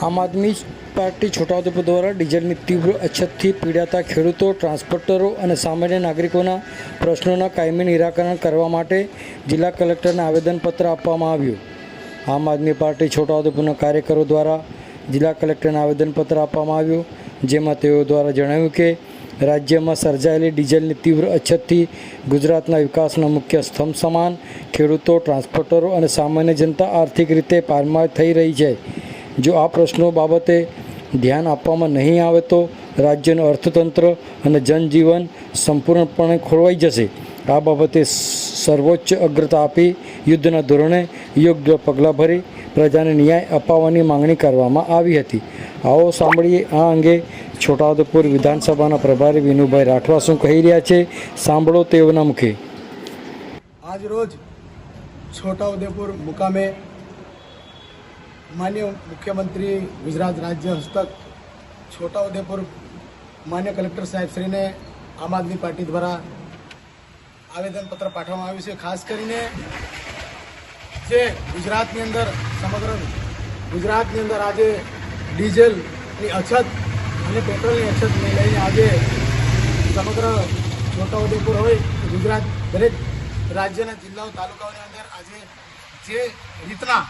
આમ આદમી પાર્ટી છોટાઉદેપુર દ્વારા ડીઝલની તીવ્ર અછતથી પીડાતા ખેડૂતો, ટ્રાન્સપોર્ટરો અને સામાન્ય નાગરિકોના પ્રશ્નોના કાયમી નિરાકરણ કરવા માટે જિલ્લા કલેક્ટરને આવેદનપત્ર આપવામાં આવ્યું. આમ આદમી પાર્ટી છોટાઉદેપુરના કાર્યકરો દ્વારા જિલ્લા કલેક્ટરને આવેદનપત્ર આપવામાં આવ્યું, જેમાં તેઓ દ્વારા જણાવ્યું કે રાજ્યમાં સર્જાયેલી ડીઝલની તીવ્ર અછતથી ગુજરાતના વિકાસના મુખ્ય સ્તંભ સમાન ખેડૂતો, ટ્રાન્સપોર્ટરો અને સામાન્ય જનતા આર્થિક રીતે પાયમાલ થઈ રહી છે. જો આ પ્રશ્નો બાબતે ધ્યાન આપવામાં નહીં આવે તો રાજ્યનું અર્થતંત્ર અને જનજીવન સંપૂર્ણપણે ખોરવાઈ જશે. આ બાબતે સર્વોચ્ચ અગ્રતા આપી યુદ્ધના ધોરણે યોગ્ય પગલાં ભરી પ્રજાને ન્યાય અપાવવાની માંગણી કરવામાં આવી હતી. આવો સાંભળીએ આ અંગે છોટાઉદેપુર વિધાનસભાના પ્રભારી વિનુભાઈ રાઠવા શું કહી રહ્યા છે. સાંભળો તેઓના મુખે. આજ રોજ છોટાઉદેપુર મુકામે માન્ય મુખ્યમંત્રી ગુજરાત રાજ્ય હસ્તક છોટાઉદેપુર માન્ય કલેક્ટર સાહેબશ્રીને આમ આદમી પાર્ટી દ્વારા આવેદનપત્ર પાઠવવામાં આવ્યું છે. ખાસ કરીને જે ગુજરાતની અંદર સમગ્ર ગુજરાતની અંદર આજે ડીઝલની અછત અને પેટ્રોલની અછતને લઈને આજે સમગ્ર છોટાઉદેપુર હોય ગુજરાત દરેક રાજ્યના જિલ્લાઓ તાલુકાઓની અંદર આજે જે રીતના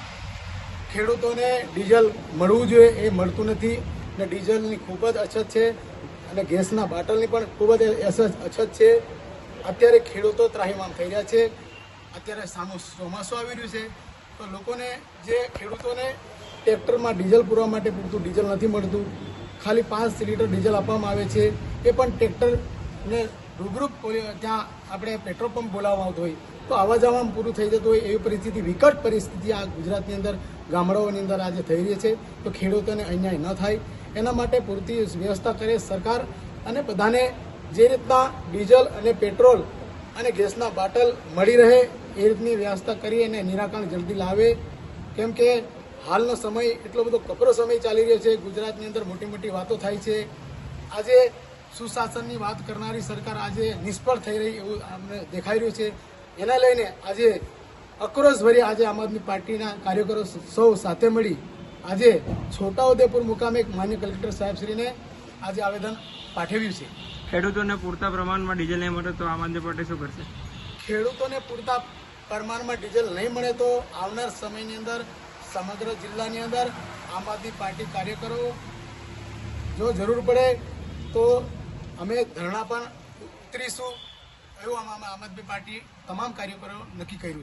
ખેડૂતોને ડીઝલ મળવું જોઈએ એ મળતું નથી અને ડીઝલની ખૂબ જ અછત છે અને ગેસના બાટલની પણ ખૂબ જ અછત છે. અત્યારે ખેડૂતો ત્રાહિમામ થઈ રહ્યા છે. અત્યારે ચોમાસું આવી રહ્યું છે તો લોકોને જે ખેડૂતોને ટ્રેક્ટરમાં ડીઝલ પૂરવા માટે પૂરતું ડીઝલ નથી મળતું. ખાલી 5 લીટર ડીઝલ આપવામાં આવે છે, એ પણ ટ્રેક્ટરને રૂબરૂ ત્યાં આપણે પેટ્રોલ પંપ બોલાવવામાં આવતો હોય તો આવવા જવામાં પૂરું થઈ જતું હોય એવી પરિસ્થિતિ, વિકટ પરિસ્થિતિ આ ગુજરાતની અંદર ગામડાઓની અંદર આજે થઈ રહી છે. તો ખેડૂતોને અન્યાય ન થાય એના માટે પૂરતી વ્યવસ્થા કરે સરકાર અને બધાને જે રીતના ડીઝલ અને પેટ્રોલ અને ગેસના બાટલ મળી રહે એ રીતની વ્યવસ્થા કરી અને નિરાકરણ જલ્દી લાવે. કેમ કે હાલનો સમય એટલો બધો કપરો સમય ચાલી રહ્યો છે. ગુજરાતની અંદર મોટી મોટી વાતો થાય છે. આજે સુશાસનની વાત કરનારી સરકાર આજે નિષ્ફળ થઈ રહી એવું અમને દેખાઈ રહ્યું છે. એના લઈને આજે આક્રોશભરી આજે આમ આદમી પાર્ટીના કાર્યકરો સૌ સાથે મળી આજે છોટાઉદેપુર મુકામે માન્ય કલેક્ટર સાહેબશ્રીને આજે આવેદન પાઠવ્યું છે. ખેડૂતોને પૂરતા પ્રમાણમાં ડીઝલ નહીં મળે તો આમ આદમી પાર્ટી શું કરશે? ખેડૂતોને પૂરતા પ્રમાણમાં ડીઝલ નહીં મળે તો આવનાર સમયની અંદર સમગ્ર જિલ્લાની અંદર આમ આદમી પાર્ટી કાર્યકરો જો જરૂર પડે તો અમે ધરણા પણ ઉતરીશું એવું આમ આદમી પાર્ટી તમામ કાર્યકરો નક્કી કર્યું.